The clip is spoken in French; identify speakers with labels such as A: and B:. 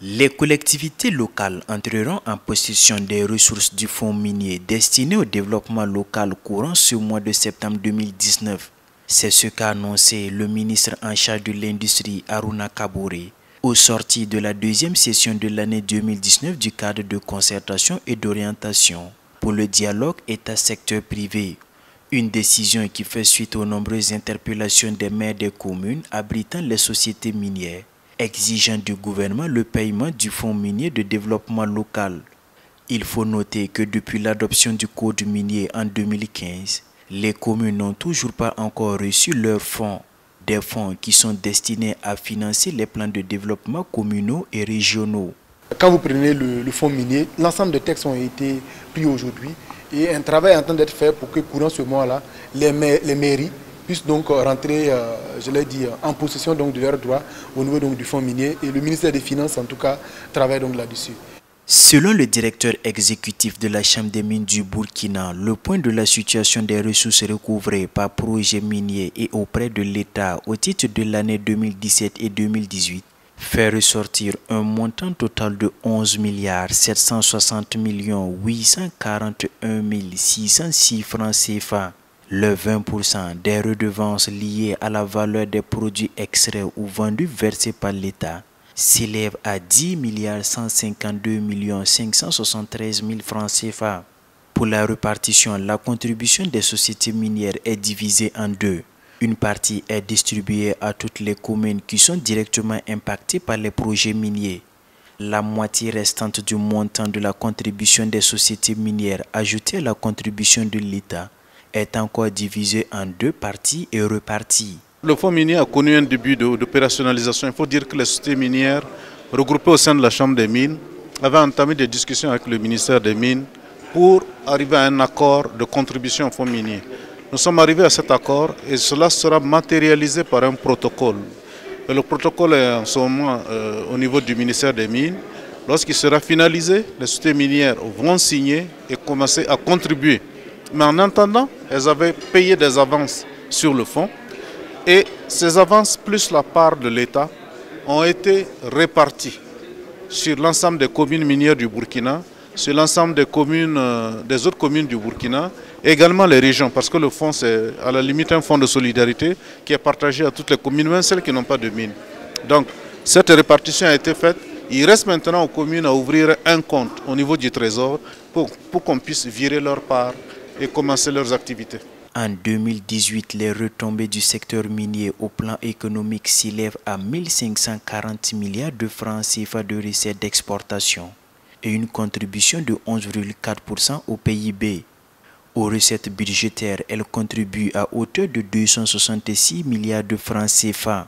A: Les collectivités locales entreront en possession des ressources du fonds minier destiné au développement local courant ce mois de septembre 2019. C'est ce qu'a annoncé le ministre en charge de l'industrie Aruna Kabouré au sortir de la deuxième session de l'année 2019 du cadre de concertation et d'orientation pour le dialogue État-secteur privé. Une décision qui fait suite aux nombreuses interpellations des maires des communes abritant les sociétés minières, exigeant du gouvernement le paiement du fonds minier de développement local. Il faut noter que depuis l'adoption du code minier en 2015, les communes n'ont toujours pas encore reçu leurs fonds, des fonds qui sont destinés à financer les plans de développement communaux et régionaux.
B: Quand vous prenez le fonds minier, l'ensemble des textes ont été pris aujourd'hui et un travail est en train d'être fait pour que courant ce mois-là, les mairies puissent donc rentrer, je l'ai dit, en possession donc de leurs droits au niveau donc du fonds minier, et le ministère des Finances en tout cas travaille donc là-dessus.
A: Selon le directeur exécutif de la Chambre des mines du Burkina, le point de la situation des ressources recouvrées par projet minier et auprès de l'État au titre de l'année 2017 et 2018 fait ressortir un montant total de 11 760 841 606 francs CFA. Le 20% des redevances liées à la valeur des produits extraits ou vendus versés par l'État s'élève à 10 152 573 000 francs CFA. Pour la répartition, la contribution des sociétés minières est divisée en deux. Une partie est distribuée à toutes les communes qui sont directement impactées par les projets miniers. La moitié restante du montant de la contribution des sociétés minières ajoutée à la contribution de l'État est encore divisée en deux parties et repartie.
C: Le fonds minier a connu un début d'opérationnalisation. Il faut dire que les sociétés minières regroupées au sein de la Chambre des mines avaient entamé des discussions avec le ministère des Mines pour arriver à un accord de contribution au fonds minier. Nous sommes arrivés à cet accord et cela sera matérialisé par un protocole. Et le protocole est en ce moment au niveau du ministère des Mines. Lorsqu'il sera finalisé, les sociétés minières vont signer et commencer à contribuer. Mais en attendant, elles avaient payé des avances sur le fonds. Et ces avances plus la part de l'État ont été réparties sur l'ensemble des communes minières du Burkina, sur l'ensemble des communes, des autres communes du Burkina, et également les régions, parce que le fonds c'est à la limite un fonds de solidarité qui est partagé à toutes les communes, même celles qui n'ont pas de mines. Donc cette répartition a été faite. Il reste maintenant aux communes à ouvrir un compte au niveau du Trésor pour qu'on puisse virer leur part et commencer leurs activités.
A: En 2018, les retombées du secteur minier au plan économique s'élèvent à 1540 milliards de francs CFA de recettes d'exportation et une contribution de 11,4% au PIB. Aux recettes budgétaires, elles contribuent à hauteur de 266 milliards de francs CFA.